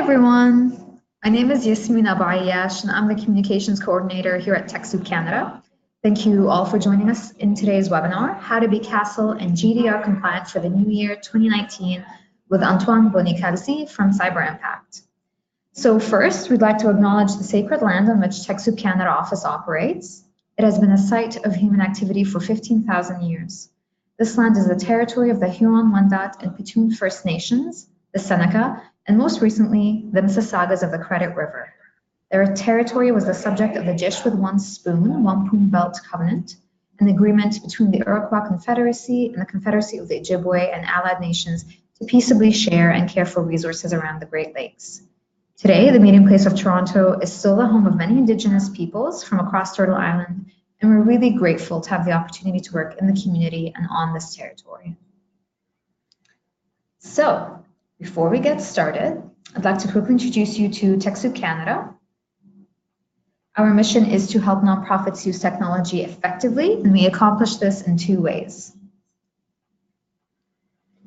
everyone. My name is Yasmin Abayash, and I'm the Communications Coordinator here at TechSoup Canada. Thank you all for joining us in today's webinar, How to be CASL and GDPR Compliant for the New Year 2019 with Antoine Bonicalzi from Cyberimpact. So first, we'd like to acknowledge the sacred land on which TechSoup Canada office operates. It has been a site of human activity for 15,000 years. This land is the territory of the Huron-Wendat and Petun First Nations, the Seneca, and most recently, the Mississaugas of the Credit River. Their territory was the subject of the Dish with One Spoon, Wampum Belt Covenant, an agreement between the Iroquois Confederacy and the Confederacy of the Ojibwe and allied nations to peaceably share and care for resources around the Great Lakes. Today, the meeting place of Toronto is still the home of many Indigenous peoples from across Turtle Island, and we're really grateful to have the opportunity to work in the community and on this territory. So, before we get started, I'd like to quickly introduce you to TechSoup Canada. Our mission is to help nonprofits use technology effectively, and we accomplish this in two ways.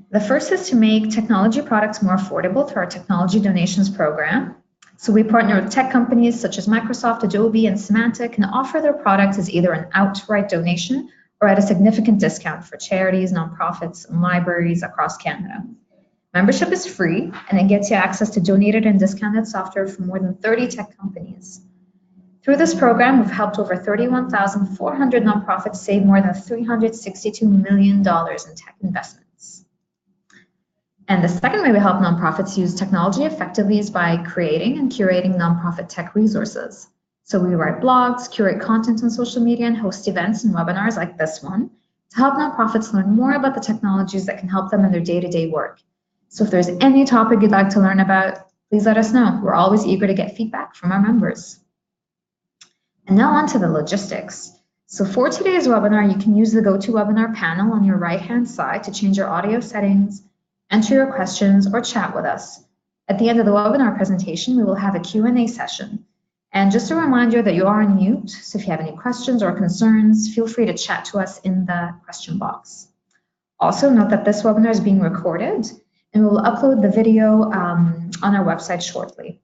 The first is to make technology products more affordable through our technology donations program. So we partner with tech companies such as Microsoft, Adobe, and Symantec and offer their products as either an outright donation or at a significant discount for charities, nonprofits, and libraries across Canada. Membership is free, and it gets you access to donated and discounted software from more than 30 tech companies. Through this program, we've helped over 31,400 nonprofits save more than $362 million in tech investments. And the second way we help nonprofits use technology effectively is by creating and curating nonprofit tech resources. So we write blogs, curate content on social media, and host events and webinars like this one to help nonprofits learn more about the technologies that can help them in their day-to-day work. So if there's any topic you'd like to learn about, please let us know. We're always eager to get feedback from our members. And now on to the logistics. So for today's webinar, you can use the GoToWebinar panel on your right-hand side to change your audio settings, enter your questions, or chat with us. At the end of the webinar presentation, we will have a Q&A session. And just a reminder that you are on mute, so if you have any questions or concerns, feel free to chat to us in the question box. Also note that this webinar is being recorded, and we will upload the video on our website shortly.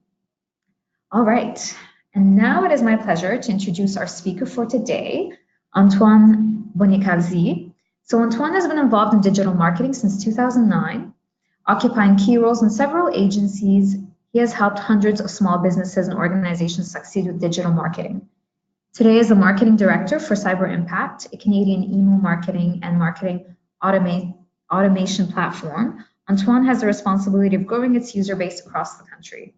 All right, and now it is my pleasure to introduce our speaker for today, Antoine Bonicalzi. So Antoine has been involved in digital marketing since 2009, occupying key roles in several agencies. He has helped hundreds of small businesses and organizations succeed with digital marketing. Today is the marketing director for Cyberimpact, a Canadian email marketing and marketing automation platform. Antoine has the responsibility of growing its user base across the country.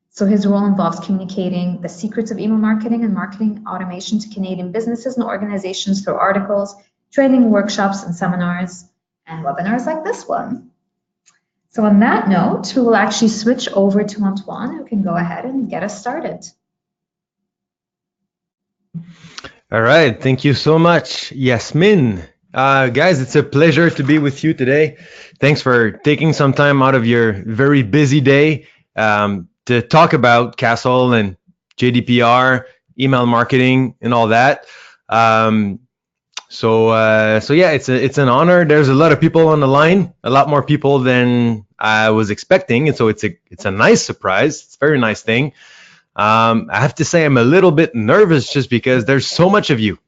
So his role involves communicating the secrets of email marketing and marketing automation to Canadian businesses and organizations through articles, training, workshops, and seminars, and webinars like this one. So on that note, we will actually switch over to Antoine, who can go ahead and get us started. All right, thank you so much, Yasmin. Guys, it's a pleasure to be with you today. Thanks for taking some time out of your very busy day to talk about CASL and GDPR, email marketing, and all that. So yeah, it's an honor. There's a lot of people on the line, a lot more people than I was expecting, and so it's a nice surprise. It's a very nice thing. I have to say I'm a little bit nervous just because there's so much of you,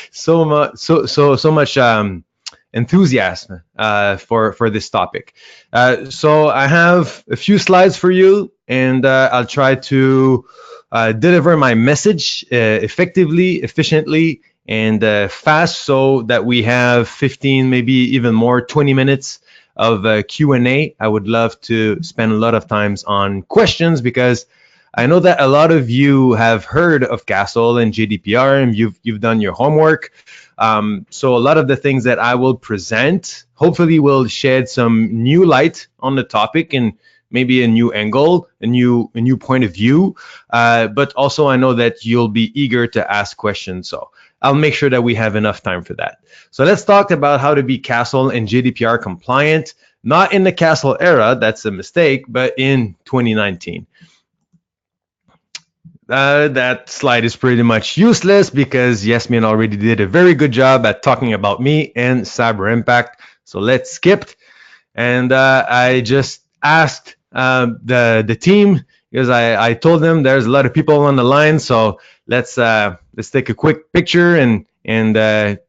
so much enthusiasm for this topic. So I have a few slides for you, and I'll try to deliver my message effectively, efficiently, and fast, so that we have 15, maybe even more, 20 minutes of Q&A. I would love to spend a lot of times on questions, because I know that a lot of you have heard of CASL and GDPR, and you've done your homework. So a lot of the things that I will present hopefully will shed some new light on the topic and maybe a new angle, a new point of view. But also I know that you'll be eager to ask questions. So I'll make sure that we have enough time for that. So let's talk about how to be CASL and GDPR compliant, not in the CASL era, that's a mistake, but in 2019. That slide is pretty much useless because Yasmin already did a very good job at talking about me and Cyberimpact. So let's skip. And I just asked the team, because I told them there's a lot of people on the line. So let's take a quick picture and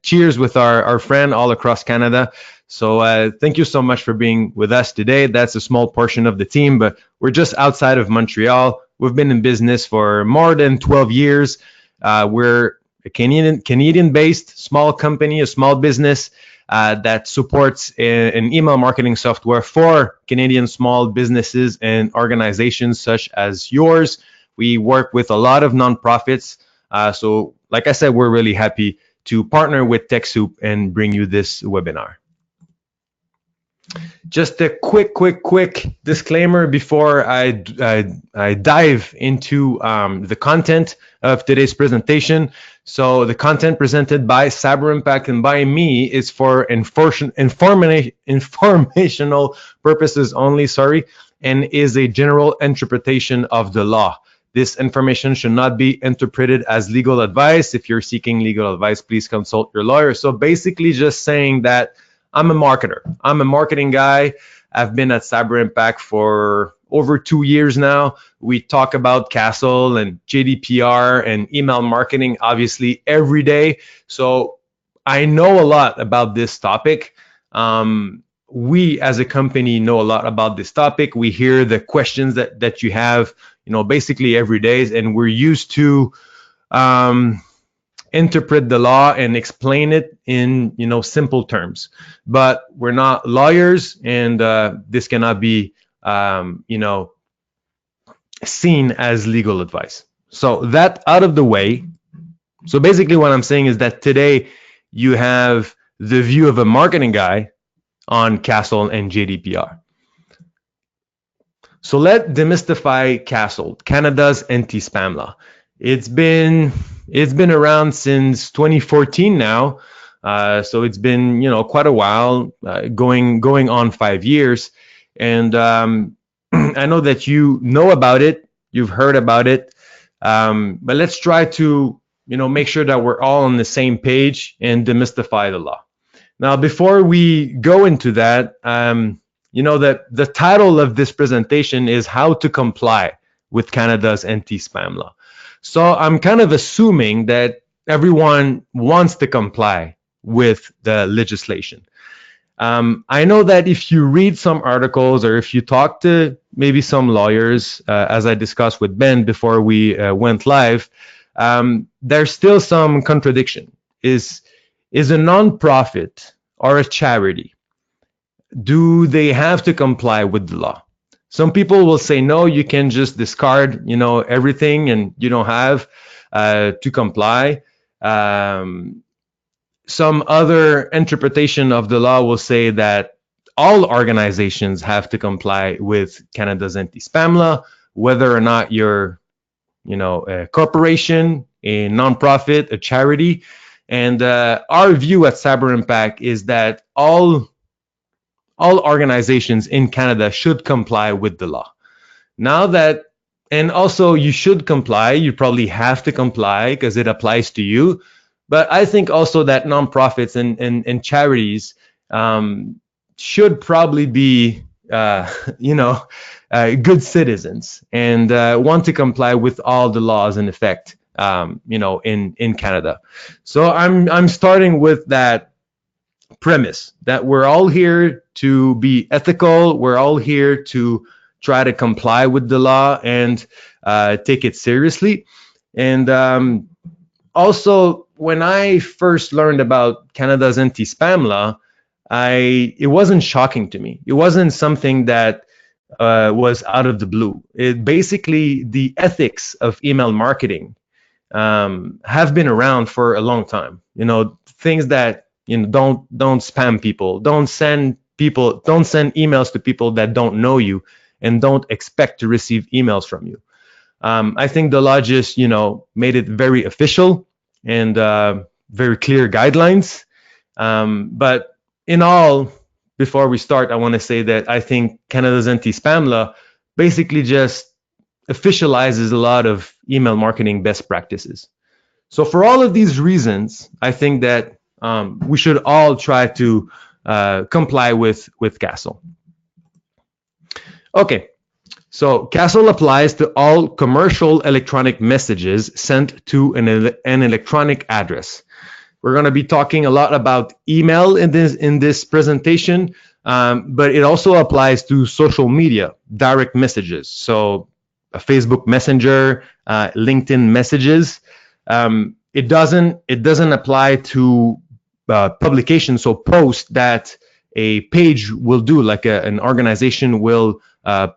cheers with our friend all across Canada. So thank you so much for being with us today. That's a small portion of the team, but we're just outside of Montreal. We've been in business for more than 12 years. We're a Canadian-based small company, a small business that supports an email marketing software for Canadian small businesses and organizations such as yours. We work with a lot of nonprofits. So like I said, we're really happy to partner with TechSoup and bring you this webinar. Just a quick disclaimer before I dive into the content of today's presentation. So the content presented by Cyberimpact and by me is for informational purposes only, and is a general interpretation of the law. This information should not be interpreted as legal advice. If you're seeking legal advice, please consult your lawyer. So basically just saying that I'm a marketer. I'm a marketing guy. I've been at Cyberimpact for over 2 years now. We talk about CASL and GDPR and email marketing, obviously, every day. So I know a lot about this topic. We as a company know a lot about this topic. We hear the questions that you have, basically every day, and we're used to interpret the law and explain it in simple terms, but we're not lawyers, and this cannot be seen as legal advice. So that out of the way. So basically what I'm saying is that today you have the view of a marketing guy on CASL and GDPR. So let's demystify CASL, Canada's anti-spam law. It's been around since 2014 now, so it's been quite a while, going on 5 years, and I know that you know about it, you've heard about it, but let's try to make sure that we're all on the same page and demystify the law. Now, before we go into that, that the title of this presentation is How to Comply with Canada's Anti-Spam Law. So I'm kind of assuming that everyone wants to comply with the legislation. I know that if you read some articles or if you talk to maybe some lawyers, as I discussed with Ben before we went live, there's still some contradiction. Is a nonprofit or a charity, do they have to comply with the law? Some people will say, no, you can just discard, everything, and you don't have to comply. Some other interpretation of the law will say that all organizations have to comply with Canada's anti-spam law, whether or not you're, a corporation, a nonprofit, a charity. And our view at Cyberimpact is that all organizations in Canada should comply with the law. Now that, and also you should comply, you probably have to comply because it applies to you. But I think also that nonprofits and charities should probably be, good citizens and want to comply with all the laws in effect, in Canada. So I'm starting with that premise that we're all here to be ethical. We're all here to try to comply with the law and take it seriously. And also, when I first learned about Canada's anti-spam law, it wasn't shocking to me. It wasn't something that was out of the blue. It basically, the ethics of email marketing have been around for a long time. Things that don't spam people, don't send emails to people that don't know you and don't expect to receive emails from you. I think the law just made it very official and very clear guidelines. But in all, before we start, I want to say that I think Canada's anti-spam law basically just officializes a lot of email marketing best practices. So for all of these reasons, I think that we should all try to comply with CASL. Okay, So CASL applies to all commercial electronic messages sent to an electronic address. We're going to be talking a lot about email in this presentation, but it also applies to social media, direct messages. So a Facebook Messenger, LinkedIn messages. It doesn't apply to publications, so posts that a page will do, like an organization will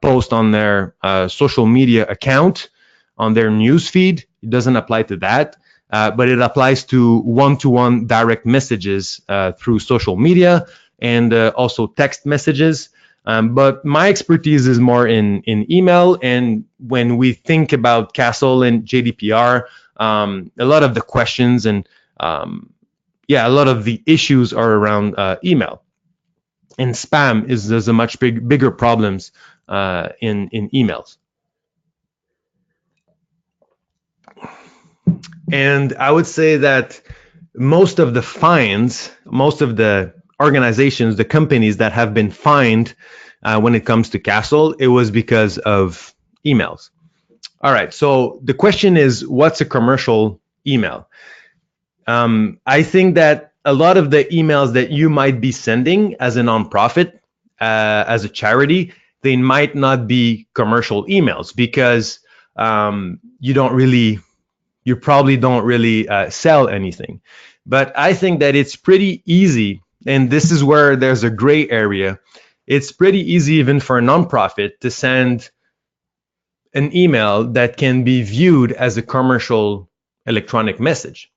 post on their social media account, on their news feed. It doesn't apply to that. But it applies to one-to-one direct messages through social media and also text messages. But my expertise is more in email. And when we think about CASL and GDPR, a lot of the questions and a lot of the issues are around email. And spam is a much bigger problems in emails. And I would say that most of the fines, most of the organizations, the companies that have been fined when it comes to CASL, it was because of emails. All right, so the question is, what's a commercial email? I think that a lot of the emails that you might be sending as a nonprofit, as a charity, they might not be commercial emails because you probably don't really sell anything. But I think that it's pretty easy, and this is where there's a gray area. It's pretty easy even for a nonprofit to send an email that can be viewed as a commercial electronic message.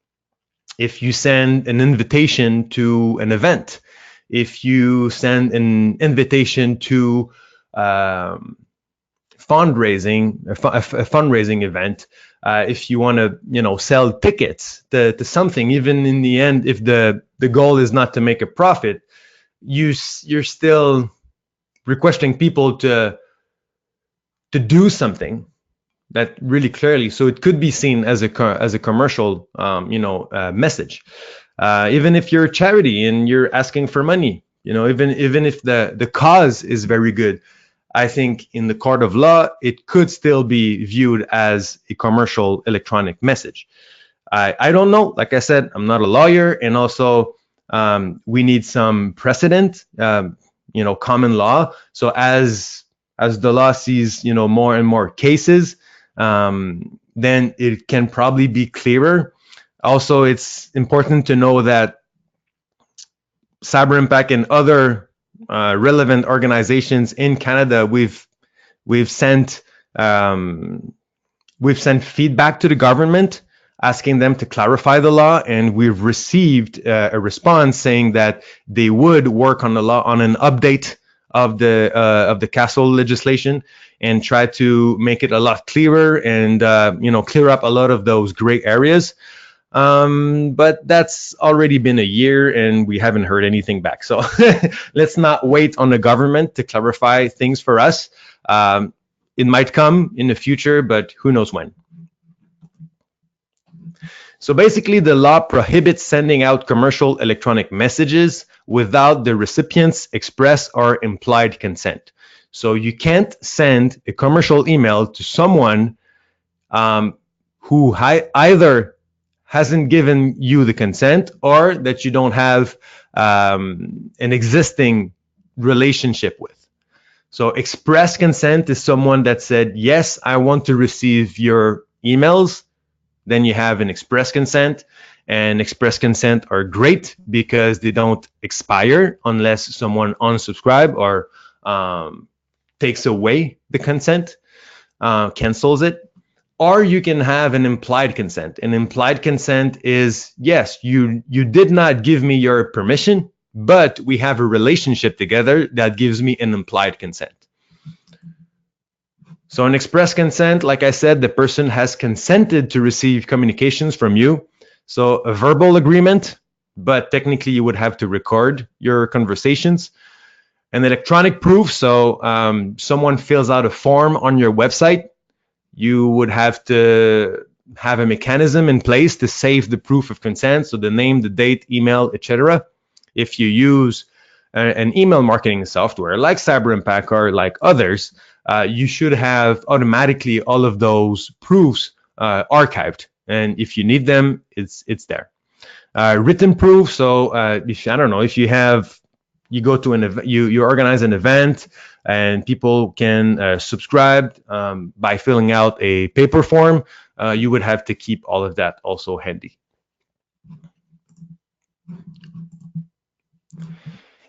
If you send an invitation to an event, if you send an invitation to a fundraising event, if you want to, sell tickets to something, even in the end, if the goal is not to make a profit, you're still requesting people to do something that really clearly. So it could be seen as a commercial, message. Even if you're a charity and you're asking for money, even if the cause is very good, I think in the court of law, it could still be viewed as a commercial electronic message. I don't know. Like I said, I'm not a lawyer, and also we need some precedent, common law. So as the law sees, more and more cases, then it can probably be clearer. Also, it's important to know that Cyberimpact and other relevant organizations in Canada, we've sent feedback to the government asking them to clarify the law, and we've received a response saying that they would work on the law, on an update of the CASL legislation, and try to make it a lot clearer and clear up a lot of those gray areas. But that's already been a year and we haven't heard anything back. So let's not wait on the government to clarify things for us. It might come in the future, but who knows when. So basically, the law prohibits sending out commercial electronic messages without the recipient's express or implied consent. So you can't send a commercial email to someone who either hasn't given you the consent or that you don't have an existing relationship with. So express consent is someone that said, yes, I want to receive your emails. Then you have an express consent, and express consent are great because they don't expire unless someone unsubscribes or takes away the consent, cancels it. Or you can have an implied consent. An implied consent is, yes, you did not give me your permission, but we have a relationship together that gives me an implied consent. So an express consent, like I said, the person has consented to receive communications from you. So a verbal agreement, but technically you would have to record your conversations. An electronic proof, so someone fills out a form on your website. You would have to have a mechanism in place to save the proof of consent, so the name, the date, email, etc. If you use an email marketing software like Cyberimpact or like others, you should have automatically all of those proofs archived. And if you need them, it's there. Written proof. So if I don't know, if you go to an event, you organize an event, and people can subscribe by filling out a paper form. You would have to keep all of that also handy.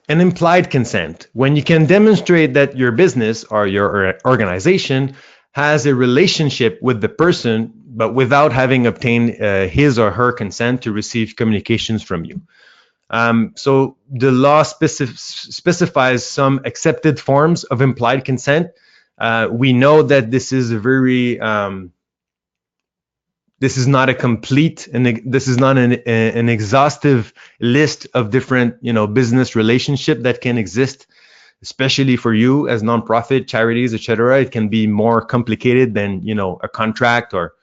An implied consent, when you can demonstrate that your business or your organization has a relationship with the person, but without having obtained his or her consent to receive communications from you. So the law specifies some accepted forms of implied consent. We know that this is a very this is not a complete, and this is not an exhaustive list of different, business relationship that can exist, especially for you as nonprofit, charities, etc. It can be more complicated than, a contract or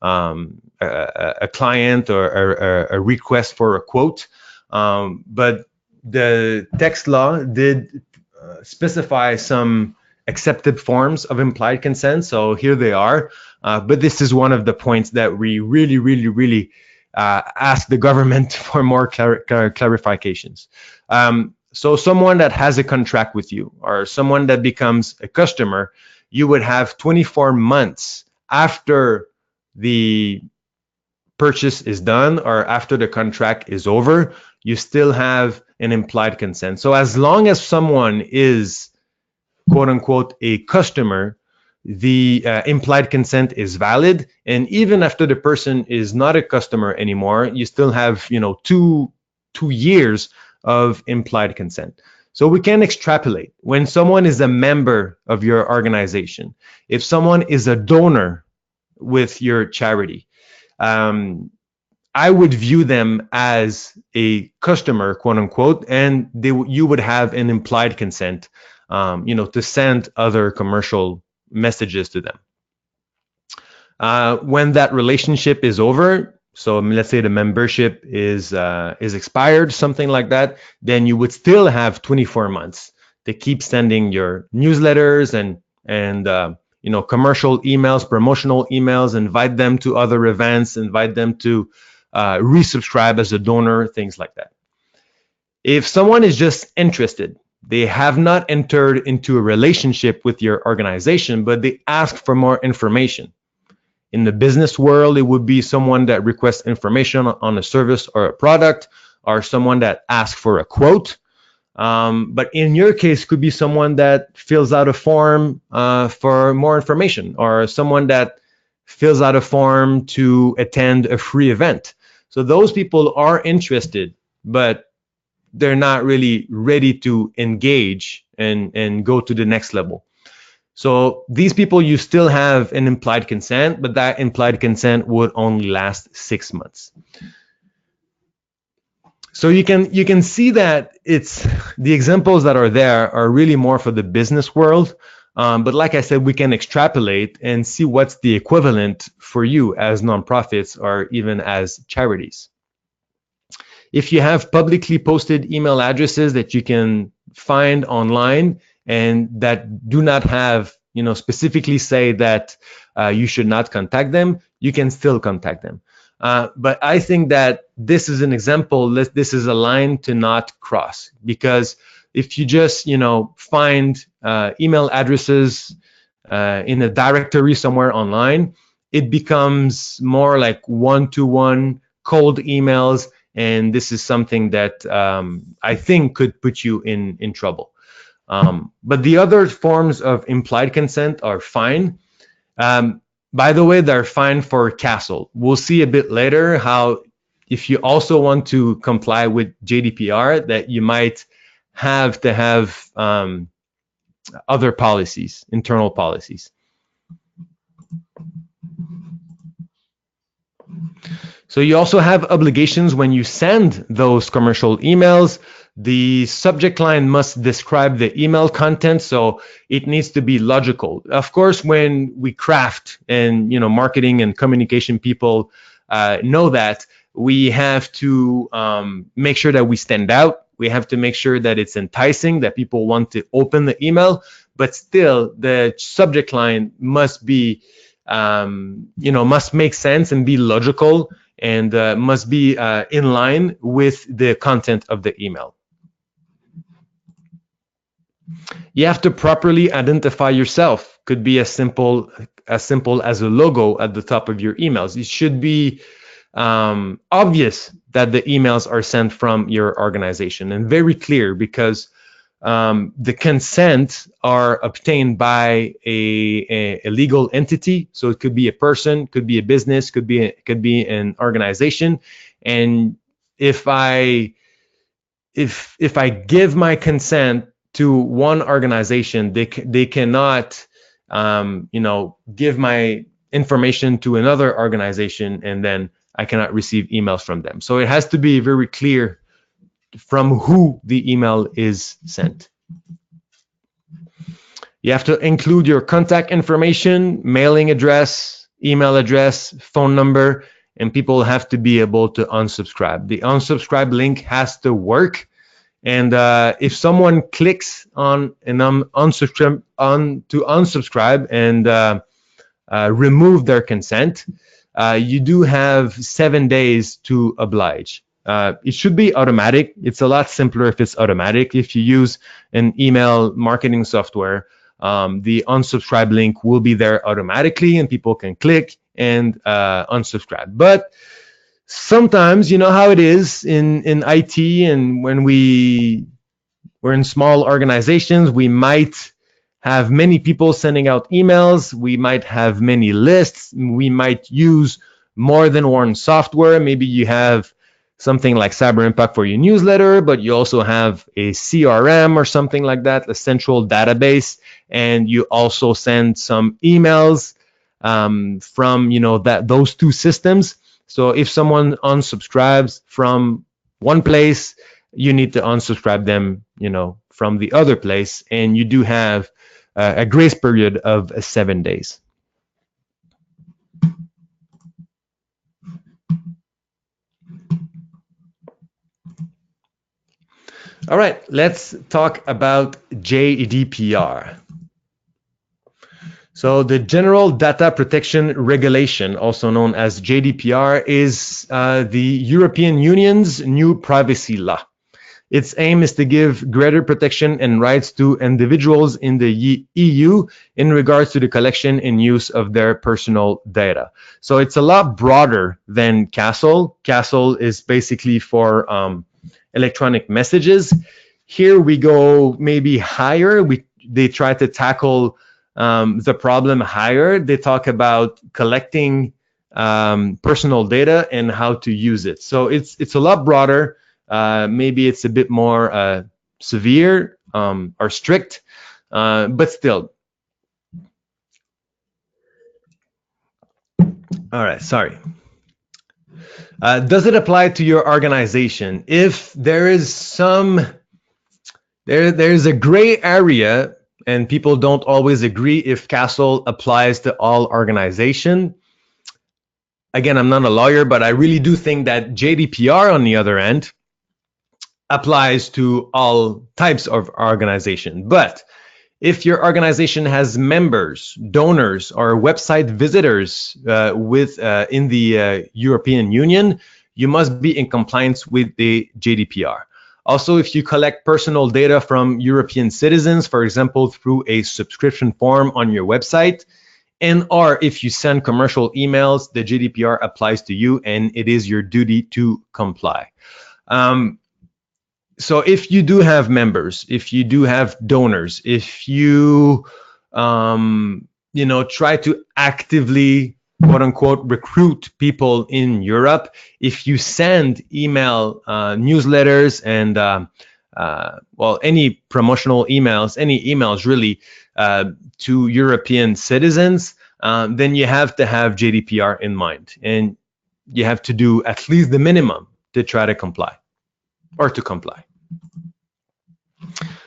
a client or a request for a quote. But the text law did specify some accepted forms of implied consent. So here they are. But this is one of the points that we really ask the government for more clarifications. So someone that has a contract with you, or someone that becomes a customer, you would have 24 months after the purchase is done or after the contract is over, you still have an implied consent. So as long as someone is, quote unquote, a customer, the implied consent is valid. And even after the person is not a customer anymore, you still have, two years of implied consent. So we can extrapolate. When someone is a member of your organization, if someone is a donor with your charity, I would view them as a customer, quote unquote, and you would have an implied consent, to send other commercial messages to them. When that relationship is over, so let's say the membership is expired, something like that, then you would still have 24 months to keep sending your newsletters and commercial emails, promotional emails, invite them to other events, invite them to resubscribe as a donor, things like that. If someone is just interested, they have not entered into a relationship with your organization, but they ask for more information. In the business world, it would be someone that requests information on a service or a product, or someone that asks for a quote. But in your case, could be someone that fills out a form for more information, or someone that fills out a form to attend a free event. So those people are interested, but they're not really ready to engage and go to the next level. So these people, you still have an implied consent, but that implied consent would only last 6 months. So you can see that it's the examples that are there are really more for the business world. But like I said, we can extrapolate and see what's the equivalent for you as nonprofits or even as charities. If you have publicly posted email addresses that you can find online and that do not have, specifically say that you should not contact them, you can still contact them. But I think that this is an example, this is a line to not cross, because if you just, find email addresses in a directory somewhere online, it becomes more like one-to-one cold emails. And this is something that I think could put you in trouble. But the other forms of implied consent are fine. By the way, they're fine for CASL. We'll see a bit later how, if you also want to comply with GDPR, that you might have to have other policies, internal policies. So you also have obligations when you send those commercial emails. The subject line must describe the email content, so it needs to be logical. Of course, when we craft, and marketing and communication people know that, we have to make sure that we stand out. We have to make sure that it's enticing, that people want to open the email. but still the subject line must be, must make sense and be logical, and must be in line with the content of the email. You have to properly identify yourself. Could be as simple as a logo at the top of your emails. It should be obvious that the emails are sent from your organization, and very clear, because the consent are obtained by a legal entity. So it could be a person, could be a business, could be an organization. And if I give my consent to one organization, they cannot give my information to another organization, and then I cannot receive emails from them. So it has to be very clear from who the email is sent. You have to include your contact information, mailing address, email address, phone number, and people have to be able to unsubscribe. The unsubscribe link has to work. And if someone clicks on an unsubscribe and remove their consent, you do have 7 days to oblige. It should be automatic. It's a lot simpler if it's automatic. If you use an email marketing software, the unsubscribe link will be there automatically, and people can click and unsubscribe. But sometimes, you know how it is in IT, and when we're in small organizations, we might have many people sending out emails. We might have many lists. We might use more than one software. Maybe you have something like Cyberimpact for your newsletter, but you also have a CRM or something like that, a central database, and you also send some emails from those two systems. So if someone unsubscribes from one place, you need to unsubscribe them, from the other place, and you do have a grace period of 7 days. All right, let's talk about GDPR. So the General Data Protection Regulation, also known as GDPR, is the European Union's new privacy law. Its aim is to give greater protection and rights to individuals in the EU in regards to the collection and use of their personal data. So it's a lot broader than CASL. CASL is basically for electronic messages. Here we go maybe higher. They try to tackle the problem higher. They talk about collecting personal data and how to use it. So it's a lot broader. Maybe it's a bit more severe or strict, but still. All right, sorry. Does it apply to your organization? If there is there's a gray area, and people don't always agree if CASL applies to all organizations. Again, I'm not a lawyer, but I really do think that GDPR, on the other end, applies to all types of organization. But if your organization has members, donors, or website visitors in the European Union, you must be in compliance with the GDPR. Also, if you collect personal data from European citizens, for example, through a subscription form on your website, or if you send commercial emails, the GDPR applies to you, and it is your duty to comply. So if you do have members, if you do have donors, if you try to actively, quote unquote, recruit people in Europe, if you send email newsletters and any promotional emails, any emails really to European citizens, then you have to have GDPR in mind, and you have to do at least the minimum to try to comply or to comply.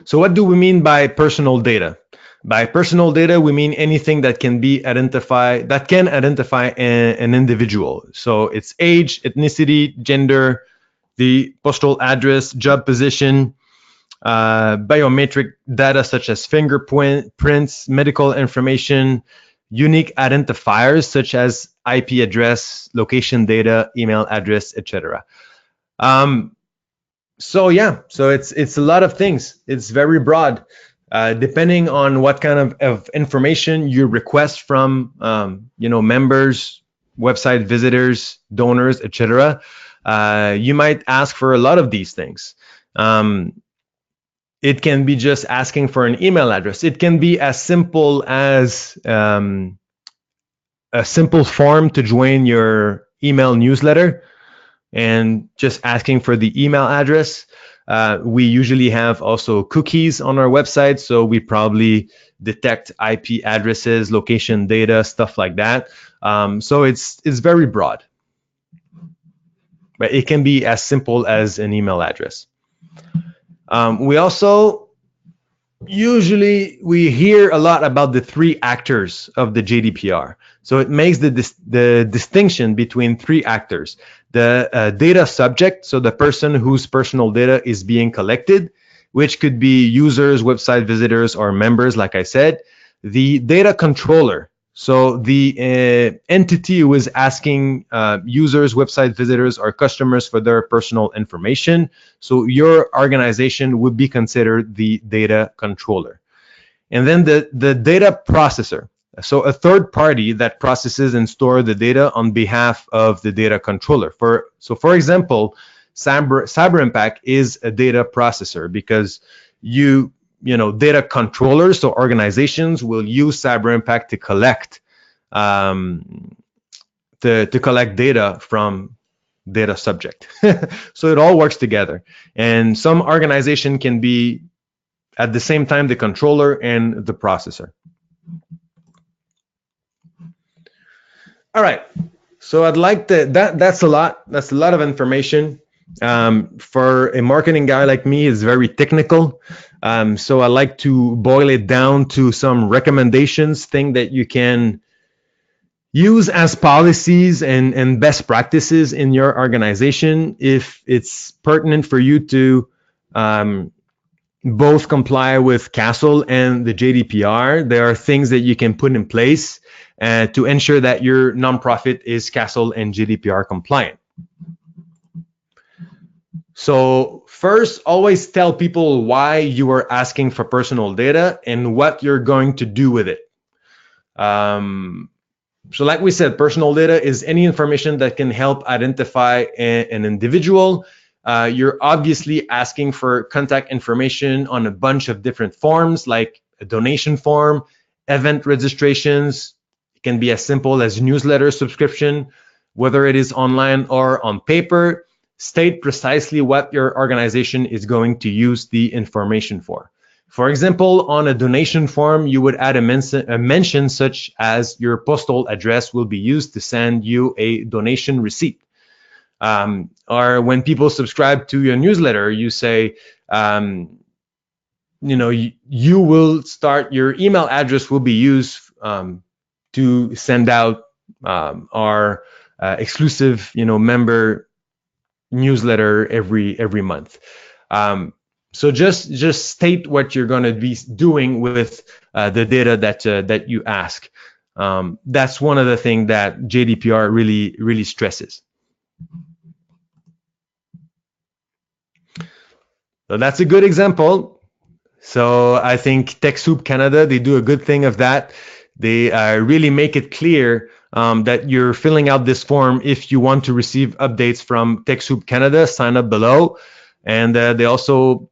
So what do we mean by personal data? By personal data, we mean anything that can identify an individual. So it's age, ethnicity, gender, the postal address, job position, biometric data such as fingerprints, medical information, unique identifiers such as IP address, location data, email address, etc. So yeah, so it's a lot of things. It's very broad, depending on what kind of information you request from members, website visitors, donors, etc. You might ask for a lot of these things. It can be just asking for an email address. It can be as simple as a simple form to join your email newsletter and just asking for the email address. We usually have also cookies on our website, so we probably detect IP addresses, location data, stuff like that. So it's very broad, but it can be as simple as an email address. We also we hear a lot about the three actors of the GDPR. So it makes the distinction between three actors. The data subject, so the person whose personal data is being collected, which could be users, website visitors, or members, like I said. The data controller, so the entity who is asking users, website visitors, or customers for their personal information. So your organization would be considered the data controller. And then the data processor. So a third party that processes and stores the data on behalf of the data controller. For example, Cyberimpact is a data processor because data controllers, so organizations will use Cyberimpact to collect collect data from data subject. So it all works together. And some organization can be at the same time the controller and the processor. All right. So I'd like to, that's a lot of information. For a marketing guy like me, it's very technical. So I like to boil it down to some recommendations, things that you can use as policies and best practices in your organization if it's pertinent for you to both comply with CASL and the GDPR. There are things that you can put in place to ensure that your nonprofit is CASL and GDPR compliant. So first, always tell people why you are asking for personal data and what you're going to do with it. So like we said, personal data is any information that can help identify an individual. You're obviously asking for contact information on a bunch of different forms, like a donation form, event registrations. It can be as simple as newsletter subscription, whether it is online or on paper. State precisely what your organization is going to use the information for. For example, on a donation form, you would add a mention such as your postal address will be used to send you a donation receipt. Or when people subscribe to your newsletter, you say, you will start, your email address will be used to send out our exclusive, member newsletter every month. So just state what you're going to be doing with the data that you ask. That's one of the things that GDPR really stresses. So that's a good example. So I think TechSoup Canada, they do a good thing of that. They really make it clear that you're filling out this form if you want to receive updates from TechSoup Canada. Sign up below. And they also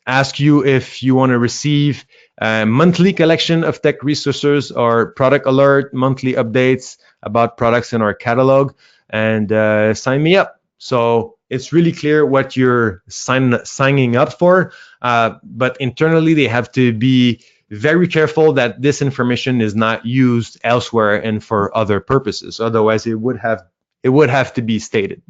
ask you if you want to receive a monthly collection of tech resources or product alert, monthly updates about products in our catalog, and sign me up. So it's really clear what you're signing up for, but internally they have to be very careful that this information is not used elsewhere and for other purposes. Otherwise, it would have to be stated.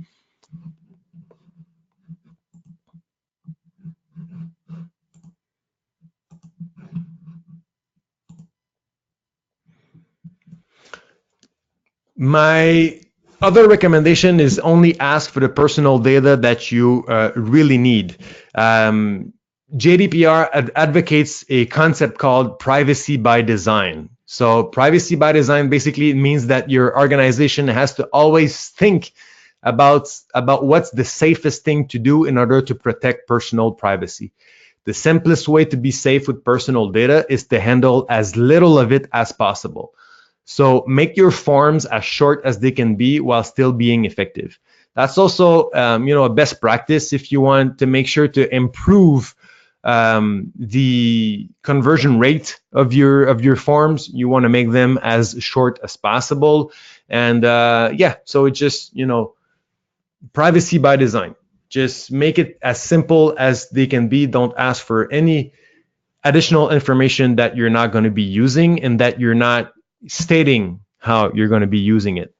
My other recommendation is only ask for the personal data that you really need. GDPR advocates a concept called privacy by design. So privacy by design basically means that your organization has to always think about what's the safest thing to do in order to protect personal privacy. The simplest way to be safe with personal data is to handle as little of it as possible. So make your forms as short as they can be while still being effective. That's also a best practice if you want to make sure to improve the conversion rate of your forms. You want to make them as short as possible. And so it's just, privacy by design. Just make it as simple as they can be. Don't ask for any additional information that you're not going to be using and that you're not stating how you're going to be using it.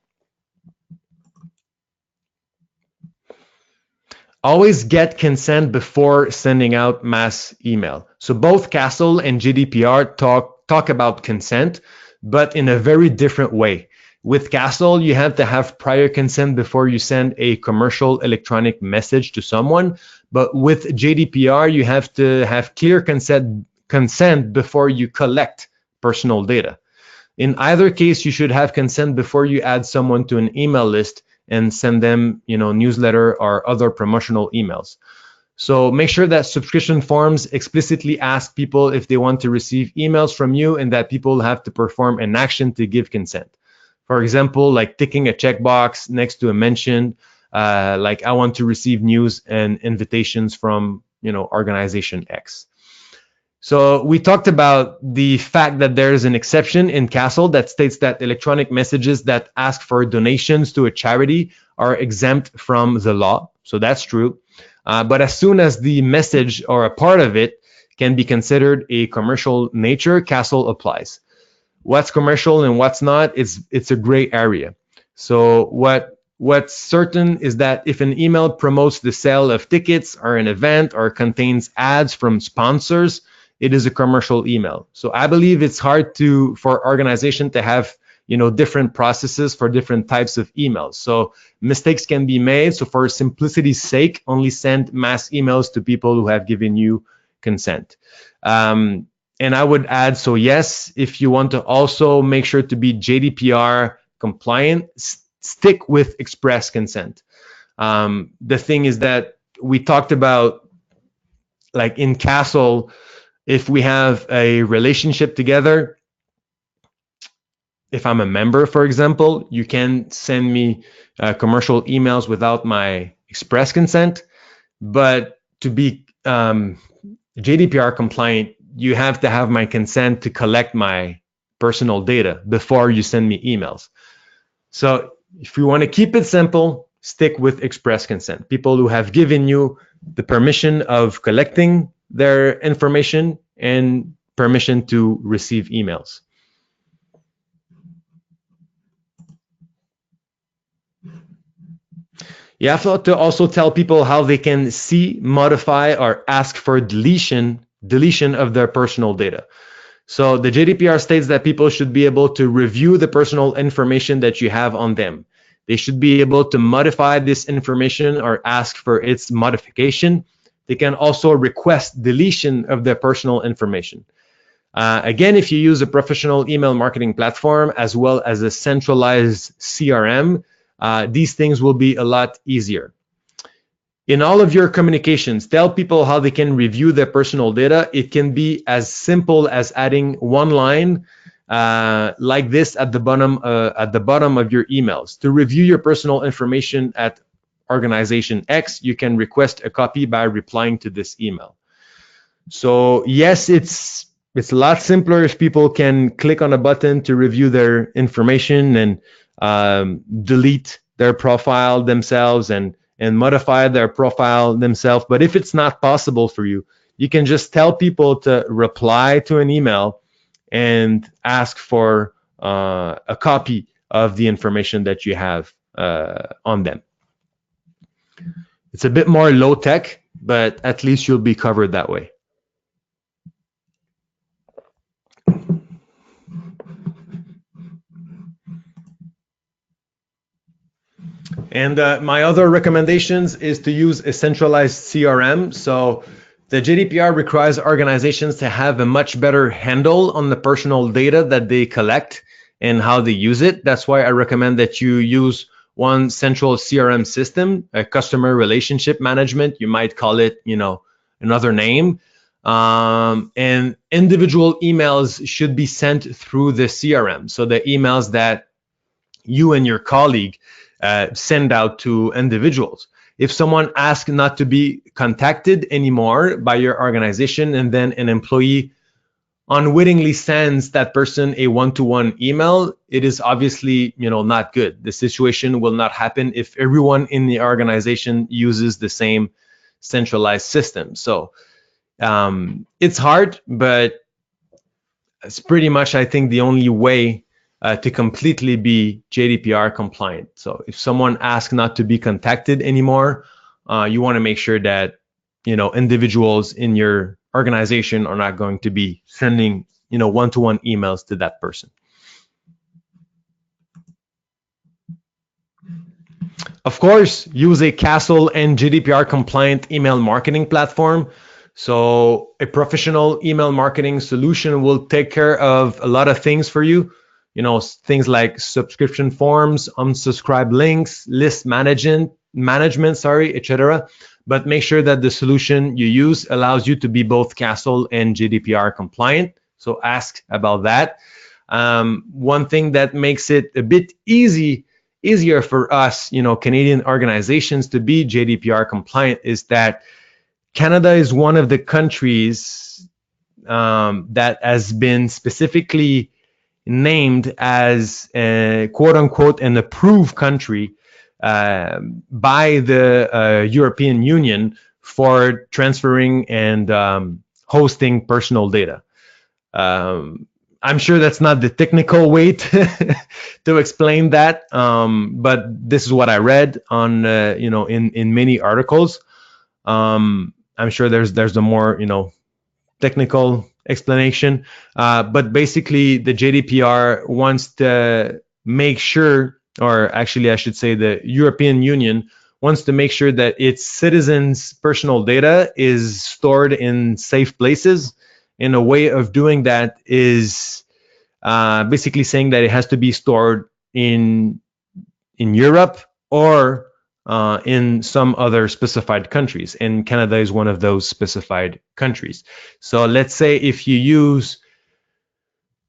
Always get consent before sending out mass email. So both CASL and GDPR talk about consent, but in a very different way. With CASL, you have to have prior consent before you send a commercial electronic message to someone. But with GDPR, you have to have clear consent before you collect personal data. In either case, you should have consent before you add someone to an email list and send them, newsletter or other promotional emails. So make sure that subscription forms explicitly ask people if they want to receive emails from you and that people have to perform an action to give consent. For example, like ticking a checkbox next to a mention, like I want to receive news and invitations from, organization X. So we talked about the fact that there is an exception in CASL that states that electronic messages that ask for donations to a charity are exempt from the law. So that's true. But as soon as the message or a part of it can be considered a commercial nature, CASL applies. What's commercial and what's not, it's a gray area. So what's certain is that if an email promotes the sale of tickets or an event or contains ads from sponsors, it is a commercial email. So I believe it's hard for organization to have different processes for different types of emails. So mistakes can be made. So for simplicity's sake, only send mass emails to people who have given you consent. And I would add, so yes, if you want to also make sure to be GDPR compliant, stick with express consent. The thing is that we talked about, like in CASL, if we have a relationship together, if I'm a member, for example, you can send me commercial emails without my express consent. But to be GDPR compliant, you have to have my consent to collect my personal data before you send me emails. So if you want to keep it simple, stick with express consent. People who have given you the permission of collecting their information and permission to receive emails. You have to also tell people how they can see, modify, or ask for deletion of their personal data. So the GDPR states that people should be able to review the personal information that you have on them. They should be able to modify this information or ask for its modification. They can also request deletion of their personal information. Again, if you use a professional email marketing platform as well as a centralized CRM, these things will be a lot easier. In all of your communications, tell people how they can review their personal data. It can be as simple as adding one line like this at the bottom of your emails. To review your personal information at organization X, you can request a copy by replying to this email. So yes, it's a lot simpler if people can click on a button to review their information and delete their profile themselves and modify their profile themselves. But if it's not possible for you, you can just tell people to reply to an email and ask for a copy of the information that you have on them. It's a bit more low tech, but at least you'll be covered that way. And my other recommendations is to use a centralized CRM. So The GDPR requires organizations to have a much better handle on the personal data that they collect and how they use it. That's why I recommend that you use one central CRM system, a customer relationship management. You might call it, another name. And individual emails should be sent through the CRM. So the emails that you and your colleague send out to individuals. If someone asks not to be contacted anymore by your organization, and then an employee unwittingly sends that person a one-to-one email, it is obviously, not good. The situation will not happen if everyone in the organization uses the same centralized system. So it's hard, but it's pretty much, I think, the only way to completely be GDPR compliant. So if someone asks not to be contacted anymore, you want to make sure that individuals in your organization are not going to be sending one-to-one emails to that person. Of course, use a CASL and GDPR compliant email marketing platform. So a professional email marketing solution will take care of a lot of things for you. Things like subscription forms, unsubscribe links, list management, etc. But make sure that the solution you use allows you to be both CASL and GDPR compliant. So ask about that. One thing that makes it a bit easier for us, Canadian organizations to be GDPR compliant is that Canada is one of the countries that has been specifically named as quote unquote an approved country by the European Union for transferring and hosting personal data. I'm sure that's not the technical way to explain that, but this is what I read on in many articles. I'm sure there's a more technical explanation, but basically the GDPR wants to make sure, or actually I should say the European Union wants to make sure that its citizens' personal data is stored in safe places. And a way of doing that is basically saying that it has to be stored in Europe or in some other specified countries, and Canada is one of those specified countries. So let's say if you use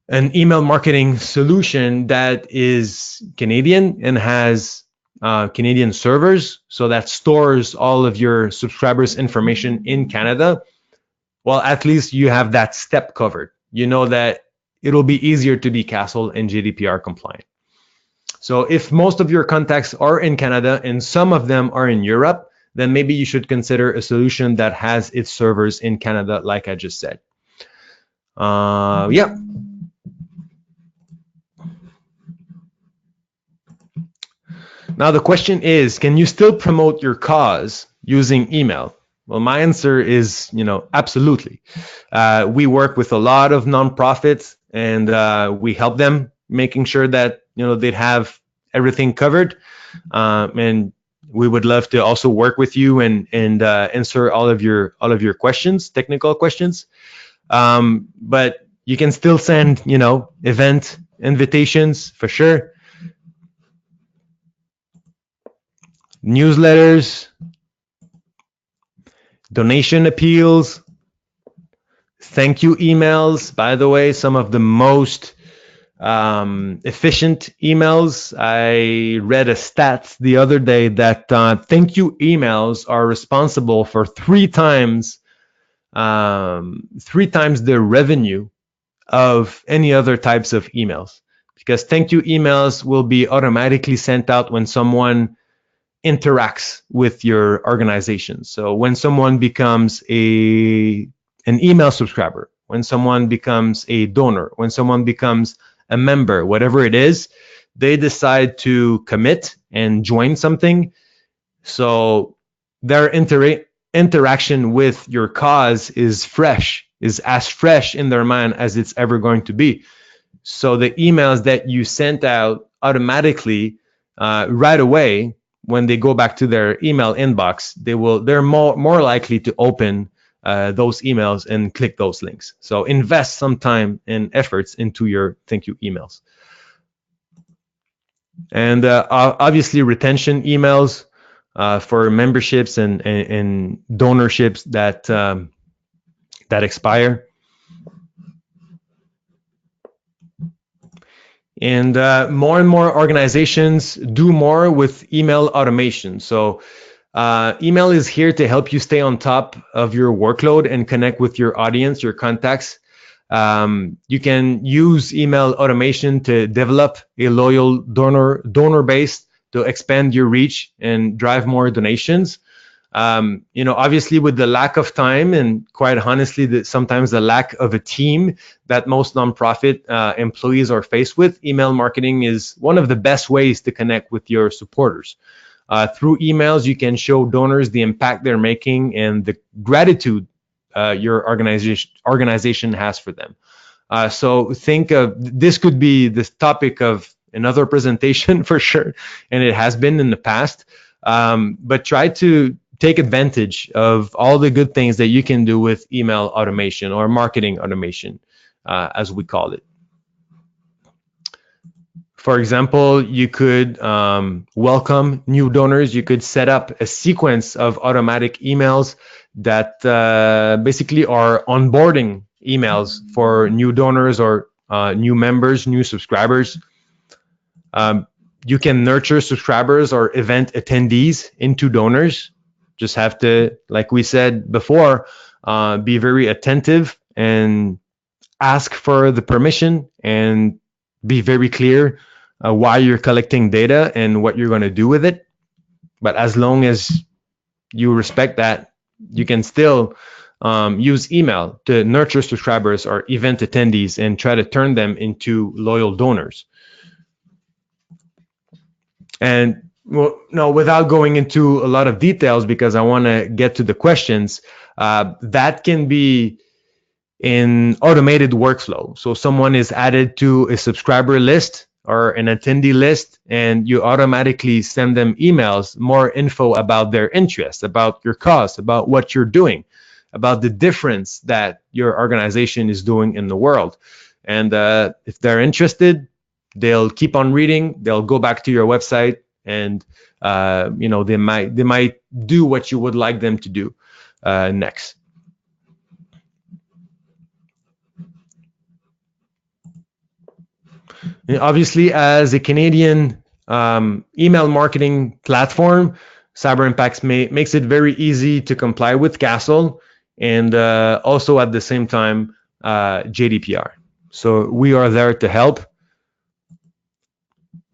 an email marketing solution that is Canadian and has Canadian servers, so that stores all of your subscribers' information in Canada, well, at least you have that step covered. You know that it'll be easier to be CASL and GDPR compliant. So if most of your contacts are in Canada and some of them are in Europe, then maybe you should consider a solution that has its servers in Canada, like I just said. Yeah. Now the question is, can you still promote your cause using email? Well, my answer is, absolutely. We work with a lot of nonprofits, and we help them making sure that they'd have everything covered, and we would love to also work with you and answer all of your questions, technical questions. But you can still send event invitations for sure, newsletters, donation appeals, thank you emails. By the way, some of the most efficient emails. I read a stat the other day that thank you emails are responsible for three times the revenue of any other types of emails, because thank you emails will be automatically sent out when someone interacts with your organization. So when someone becomes an email subscriber, when someone becomes a donor, when someone becomes a member, whatever it is, they decide to commit and join something. So their interaction with your cause is as fresh in their mind as it's ever going to be. So the emails that you sent out automatically right away, when they go back to their email inbox, they're more likely to open those emails and click those links. So invest some time and efforts into your thank you emails. And obviously retention emails for memberships and donorships that expire. And more organizations do more with email automation. So email is here to help you stay on top of your workload and connect with your audience, your contacts. You can use email automation to develop a loyal donor base to expand your reach and drive more donations. Obviously with the lack of time and quite honestly, sometimes the lack of a team that most nonprofit employees are faced with, email marketing is one of the best ways to connect with your supporters. Through emails, you can show donors the impact they're making and the gratitude your organization has for them. So think of this could be this topic of another presentation for sure, and it has been in the past. But try to take advantage of all the good things that you can do with email automation or marketing automation, as we call it. For example, you could welcome new donors. You could set up a sequence of automatic emails that basically are onboarding emails for new donors or new members, new subscribers. You can nurture subscribers or event attendees into donors. Just have to, like we said before, be very attentive and ask for the permission and be very clear why you're collecting data and what you're going to do with it. But as long as you respect that, you can still use email to nurture subscribers or event attendees and try to turn them into loyal donors. And well, no, without going into a lot of details, because I want to get to the questions, that can be in automated workflow. So someone is added to a subscriber list or an attendee list, and you automatically send them emails, more info about their interests, about your cause, about what you're doing, about the difference that your organization is doing in the world. And if they're interested, they'll keep on reading, they'll go back to your website, and they might do what you would like them to do next. And obviously, as a Canadian email marketing platform, Cyberimpact makes it very easy to comply with CASL and also at the same time GDPR. So we are there to help.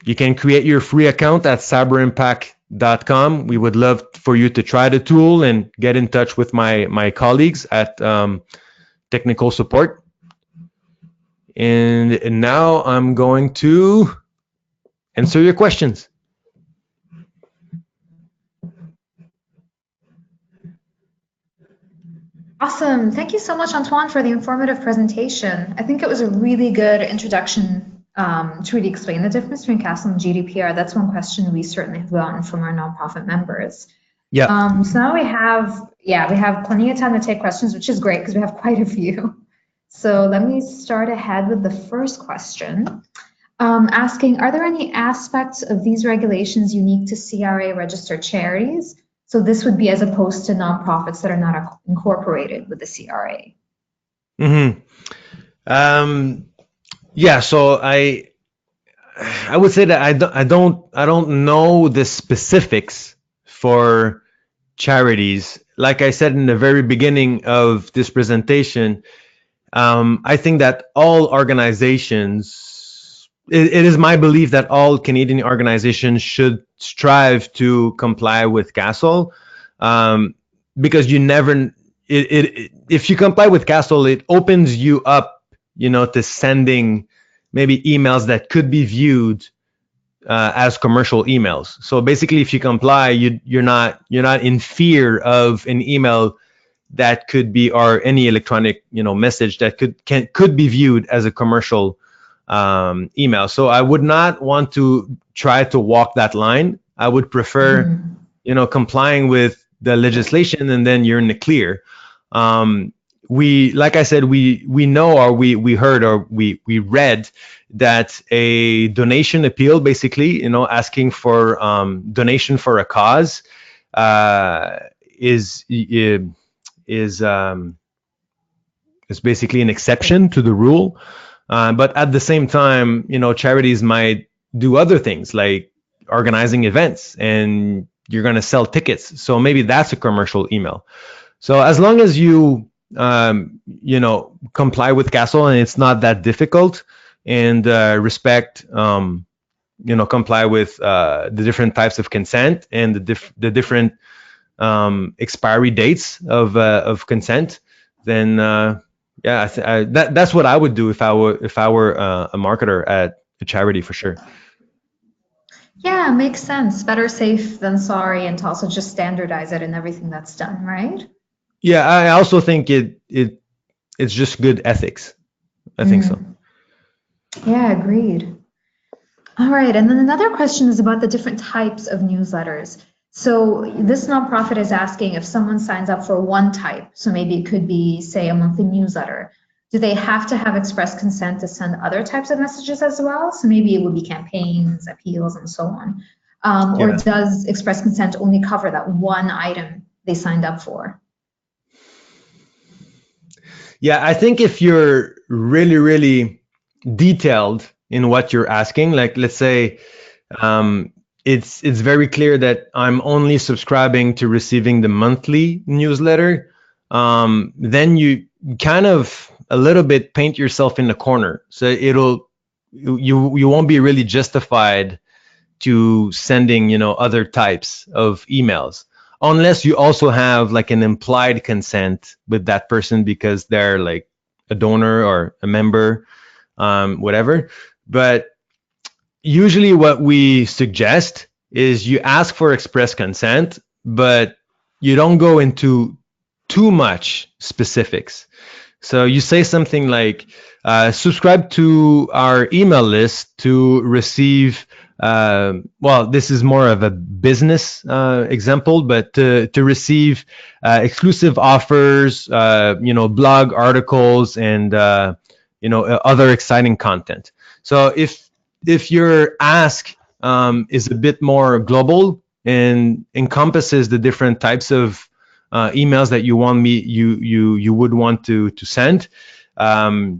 You can create your free account at cyberimpact.com. We would love for you to try the tool and get in touch with my colleagues at technical support. And now I'm going to answer your questions. Awesome. Thank you so much, Antoine, for the informative presentation. I think it was a really good introduction to really explain the difference between CASL and GDPR. That's one question we certainly have gotten from our nonprofit members. Yeah. So now we have plenty of time to take questions, which is great because we have quite a few. So let me start ahead with the first question, asking, are there any aspects of these regulations unique to CRA registered charities? So this would be as opposed to nonprofits that are not incorporated with the CRA. Mm-hmm. Yeah, so I would say that I don't know the specifics for charities. Like I said in the very beginning of this presentation, I think that all organizations, it is my belief that all Canadian organizations should strive to comply with CASL, because you never, if you comply with CASL, it opens you up, to sending maybe emails that could be viewed as commercial emails. So basically, if you comply, you're not in fear of an email that could be, or any electronic message that could be viewed as a commercial email. So I would not want to try to walk that line. I would prefer complying with the legislation, and then you're in the clear. We, like I said, we know, or we heard, or we read that a donation appeal, basically, asking for donation for a cause, is basically an exception to the rule. But at the same time, charities might do other things like organizing events, and you're going to sell tickets. So maybe that's a commercial email. So as long as you, comply with CASL, and it's not that difficult, and respect, comply with the different types of consent, and the different expiry dates of consent, then that's what I would do if I were a marketer at a charity, for sure. Yeah, makes sense. Better safe than sorry, and to also just standardize it in everything that's done, right? Yeah, I also think it's just good ethics. I think so. Yeah, agreed. All right, and then another question is about the different types of newsletters. So this nonprofit is asking if someone signs up for one type, so maybe it could be, say, a monthly newsletter, do they have to have express consent to send other types of messages as well? So maybe it would be campaigns, appeals, and so on. Or does express consent only cover that one item they signed up for? Yeah, I think if you're really, really detailed in what you're asking, like let's say it's very clear that I'm only subscribing to receiving the monthly newsletter, then you kind of a little bit paint yourself in the corner. So you won't be really justified to sending other types of emails, unless you also have like an implied consent with that person because they're like a donor or a member, whatever. But usually what we suggest is you ask for express consent, but you don't go into too much specifics. So you say something like, subscribe to our email list to receive, well, this is more of a business example, but to receive exclusive offers, blog articles, and other exciting content. So if your ask is a bit more global and encompasses the different types of emails that you would want to send, I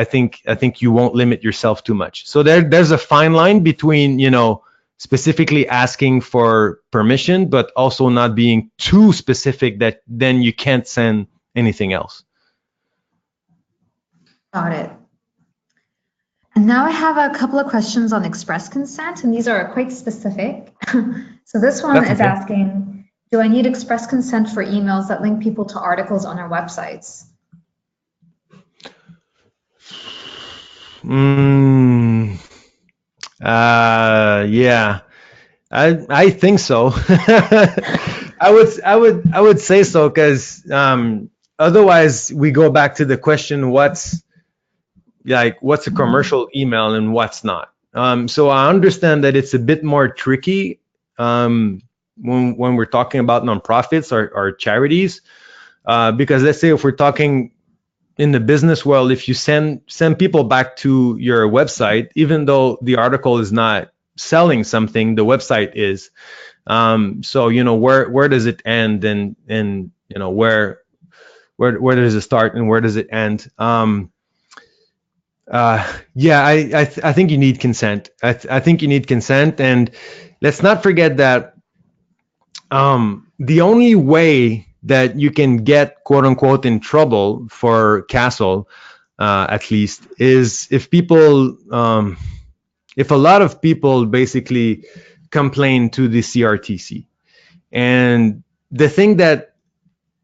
think you won't limit yourself too much. So there's a fine line between specifically asking for permission, but also not being too specific that then you can't send anything else. Got it. And now I have a couple of questions on express consent, and these are quite specific. So this one is asking, do I need express consent for emails that link people to articles on our websites? Yeah, I think so. I would say so, because otherwise we go back to the question, what's a commercial email and what's not. So I understand that it's a bit more tricky when we're talking about nonprofits or charities, because let's say if we're talking in the business world, if you send people back to your website, even though the article is not selling something, the website is. So where does it end, and where does it start and where does it end? I think you need consent. I think you need consent, and let's not forget that the only way that you can get quote unquote in trouble for CASL, at least, is if a lot of people basically complain to the CRTC. And the thing that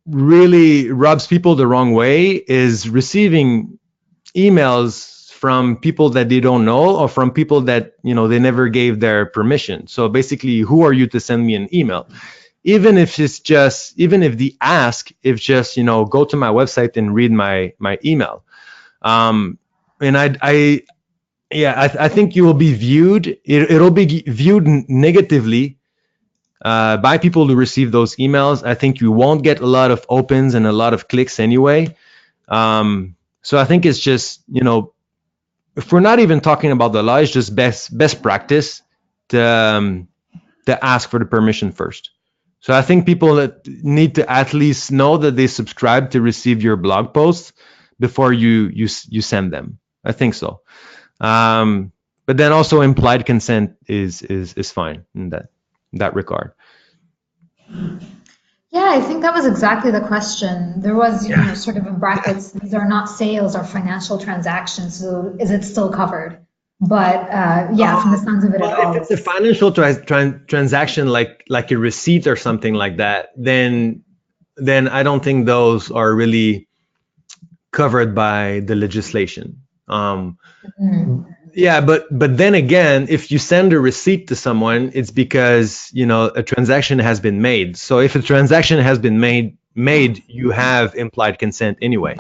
really rubs people the wrong way is receiving emails from people that they don't know, or from people that they never gave their permission. So basically, who are you to send me an email? Even if the ask is just go to my website and read my email. And I think you will be viewed. It'll be viewed negatively by people who receive those emails. I think you won't get a lot of opens and a lot of clicks anyway. So I think it's just, if we're not even talking about the law, it's just best practice to ask for the permission first. So I think people that need to at least know that they subscribe to receive your blog posts before you send them. I think so. But then also implied consent is fine in that regard. Yeah, I think that was exactly the question. There was, sort of in brackets, these are not sales or financial transactions, so is it still covered? But yeah, from the sounds of it, well, if it's a financial transaction like a receipt or something like that, then I don't think those are really covered by the legislation. Yeah, but then again, if you send a receipt to someone, it's because a transaction has been made. So if a transaction has been made, you have implied consent anyway.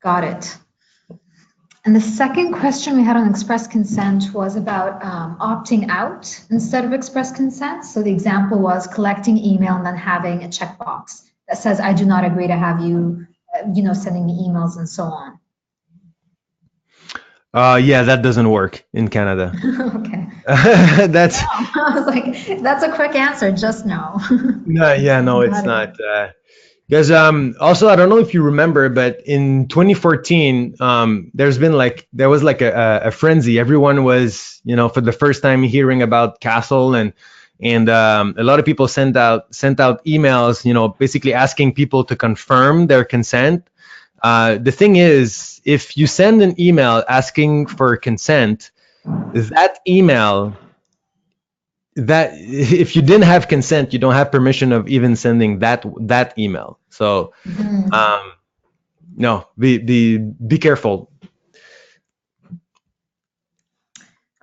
Got it. And the second question we had on express consent was about opting out instead of express consent. So the example was collecting email and then having a checkbox that says, I do not agree to have you, sending me emails and so on. Yeah, that doesn't work in Canada. Okay. That's. No. I was like, that's a quick answer. Just no. No, yeah, no, it's not. Because also, I don't know if you remember, but in 2014, there was a frenzy. Everyone was, for the first time hearing about CASL, and a lot of people sent out emails, basically asking people to confirm their consent. The thing is, if you send an email asking for consent, that email, that if you didn't have consent, you don't have permission of even sending that email. So no, be careful.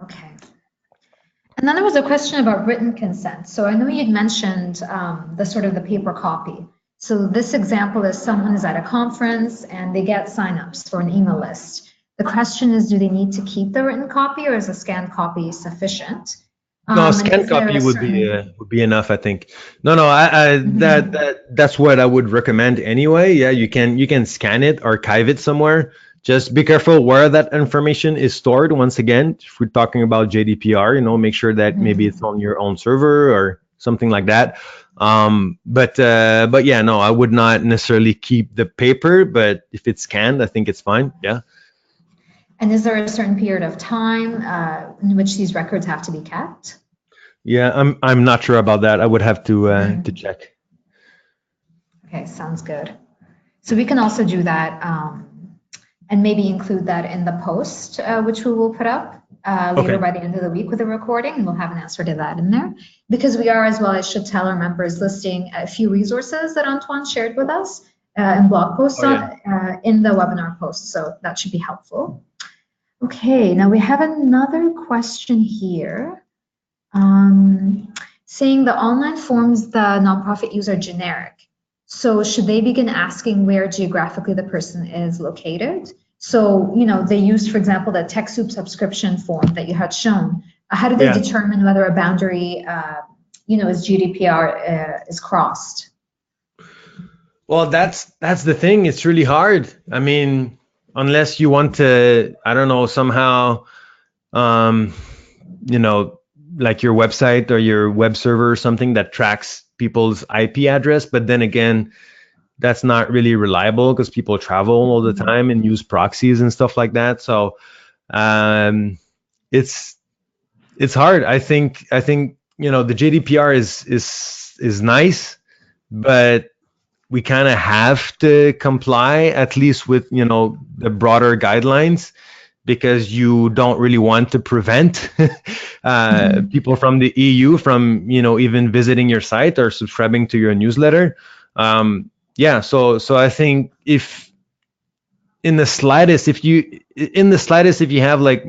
Okay. And then there was a question about written consent. So I know you'd mentioned the paper copy. So this example is someone is at a conference and they get signups for an email list. The question is, do they need to keep the written copy, or is a scanned copy sufficient? No, a scanned copy would be enough, I think. No, that's what I would recommend anyway. Yeah, you can scan it, archive it somewhere. Just be careful where that information is stored. Once again, if we're talking about GDPR, make sure that maybe it's on your own server or something like that. But yeah, no, I would not necessarily keep the paper, but if it's scanned, I think it's fine. Yeah. And is there a certain period of time in which these records have to be kept? Yeah, I'm not sure about that. I would have to check. Okay, sounds good. So we can also do that and maybe include that in the post, which we will put up later by the end of the week with a recording, and we'll have an answer to that in there. Because we are, as well, I should tell our members, listing a few resources that Antoine shared with us and blog posts in the webinar post, so that should be helpful. Okay, now we have another question here saying the online forms the nonprofit use are generic. So should they begin asking where geographically the person is located? So, they used, for example, the TechSoup subscription form that you had shown. How do they determine whether a boundary, is GDPR is crossed? Well, that's the thing. It's really hard. I mean, unless you want to, I don't know, somehow, like your website or your web server or something that tracks people's IP address. But then again, that's not really reliable because people travel all the time and use proxies and stuff like that. So it's hard. I think the GDPR is nice, but we kind of have to comply at least with the broader guidelines, because you don't really want to prevent people from the EU from even visiting your site or subscribing to your newsletter. So I think if in the slightest if you have like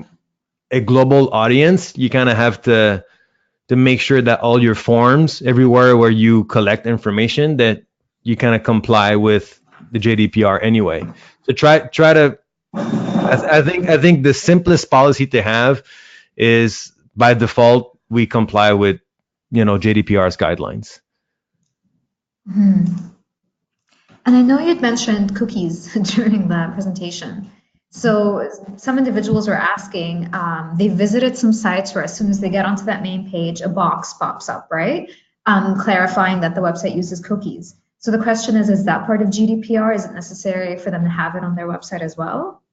a global audience, you kind of have to make sure that all your forms everywhere where you collect information, that you kind of comply with the GDPR anyway. So try to. I think the simplest policy to have is by default we comply with, GDPR's guidelines. And I know you'd mentioned cookies during the presentation. So some individuals are asking, they visited some sites where as soon as they get onto that main page, a box pops up, right? Clarifying that the website uses cookies. So the question is that part of GDPR? Is it necessary for them to have it on their website as well?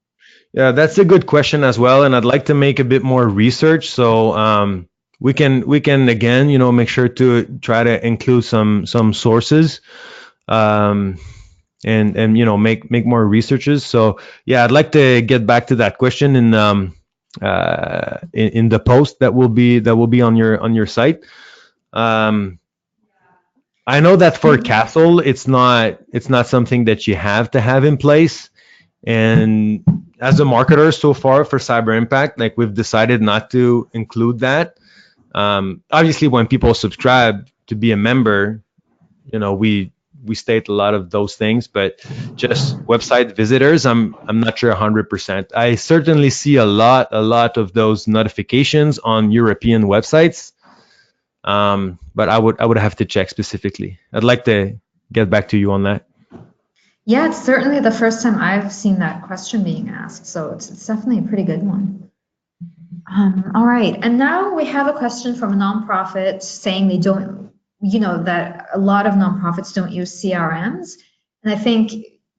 Yeah, that's a good question as well, and I'd like to make a bit more research. So we can again, make sure to try to include some sources, and make more researches. So yeah, I'd like to get back to that question in the post that will be on your site. I know that for CASL, it's not something that you have to have in place. And as a marketer so far for Cyberimpact, like we've decided not to include that. Obviously, when people subscribe to be a member, we state a lot of those things, but just website visitors, I'm not sure 100%. I certainly see a lot of those notifications on European websites. But I would have to check specifically. I'd like to get back to you on that. Yeah, it's certainly the first time I've seen that question being asked, so it's definitely a pretty good one. All right, and now we have a question from a nonprofit saying they don't, that a lot of nonprofits don't use CRMs, and I think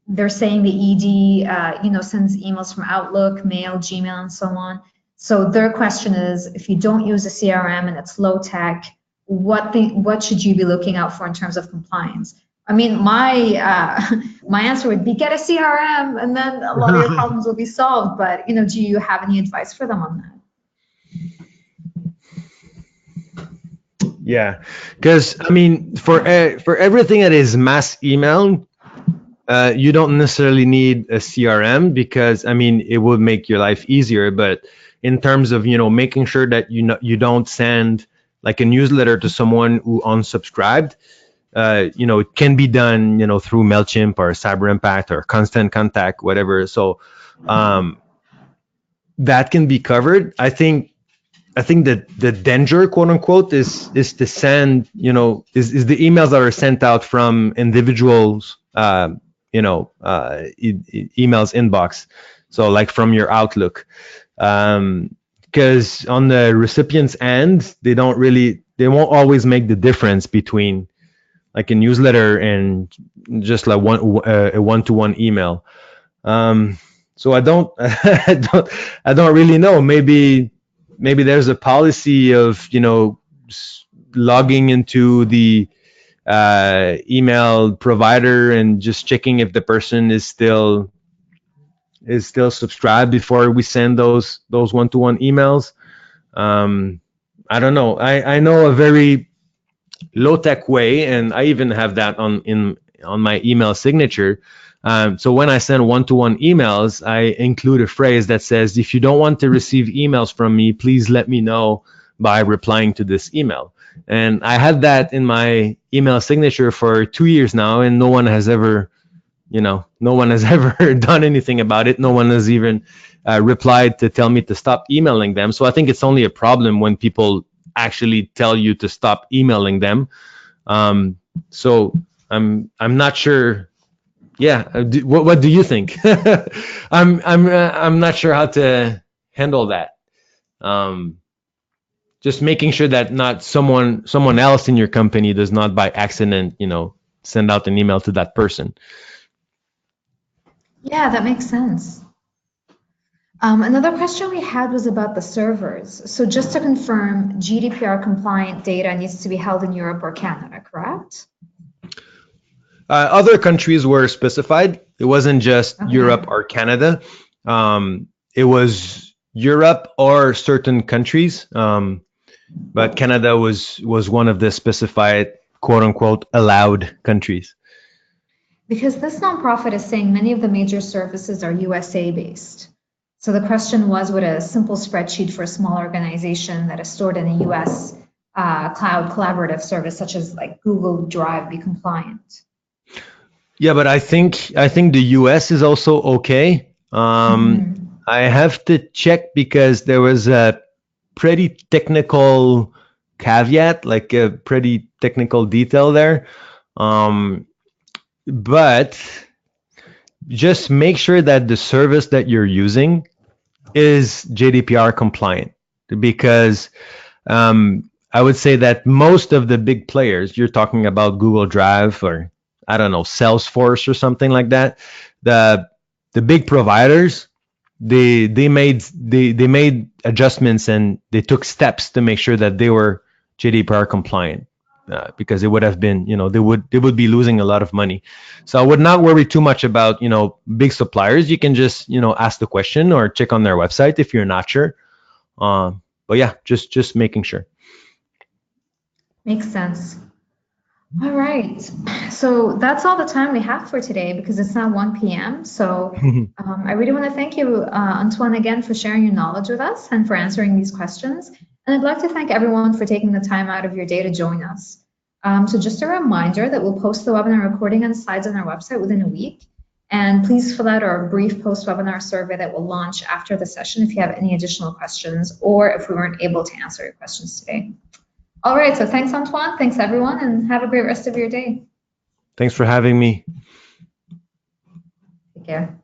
they're saying the ED, sends emails from Outlook, Mail, Gmail, and so on. So their question is, if you don't use a CRM and it's low tech, what should you be looking out for in terms of compliance? I mean, my answer would be get a CRM, and then a lot of your problems will be solved. But do you have any advice for them on that? Yeah, because I mean, for everything that is mass email, you don't necessarily need a CRM because I mean it would make your life easier. But in terms of making sure that you don't send like a newsletter to someone who unsubscribed, it can be done through MailChimp or Cyberimpact or Constant Contact, whatever. So that can be covered. I think that the danger, quote unquote, is to send is the emails that are sent out from individuals emails inbox, so like from your Outlook, because on the recipient's end they won't always make the difference between like a newsletter and just like a one-to-one email. So I don't I don't really know. Maybe there's a policy of logging into the email provider and just checking if the person is still subscribed before we send those one-to-one emails. I don't know. I know a very low-tech way, and I even have that on my email signature. So when I send one-to-one emails, I include a phrase that says, if you don't want to receive emails from me, please let me know by replying to this email. And I had that in my email signature for 2 years now, and no one has ever done anything about it. No one has even replied to tell me to stop emailing them. So I think it's only a problem when people actually tell you to stop emailing them. So I'm not sure. Yeah, what do you think? I'm not sure how to handle that. Just making sure that not someone else in your company does not by accident, send out an email to that person. Yeah, that makes sense. Another question we had was about the servers. So just to confirm, GDPR compliant data needs to be held in Europe or Canada, correct? Other countries were specified. It wasn't just Europe or Canada. It was Europe or certain countries. But Canada was one of the specified, quote unquote, allowed countries. Because this nonprofit is saying many of the major services are USA based. So the question was, would a simple spreadsheet for a small organization that is stored in a US cloud collaborative service such as like Google Drive be compliant? Yeah, but I think the US is also okay. I have to check because there was a pretty technical caveat, like a pretty technical detail there. But just make sure that the service that you're using is GDPR compliant, because I would say that most of the big players, you're talking about Google Drive or I don't know, Salesforce or something like that, the big providers, they made adjustments and they took steps to make sure that they were GDPR compliant. Because it would have been, they would be losing a lot of money. So I would not worry too much about, big suppliers. You can just, ask the question or check on their website if you're not sure. But yeah, just making sure. Makes sense. All right. So that's all the time we have for today because it's now 1 p.m. So I really want to thank you, Antoine, again for sharing your knowledge with us and for answering these questions. And I'd like to thank everyone for taking the time out of your day to join us. So just a reminder that we'll post the webinar recording and slides on our website within a week. And please fill out our brief post-webinar survey that will launch after the session if you have any additional questions or if we weren't able to answer your questions today. All right, so thanks, Antoine. Thanks, everyone, and have a great rest of your day. Thanks for having me. Take care.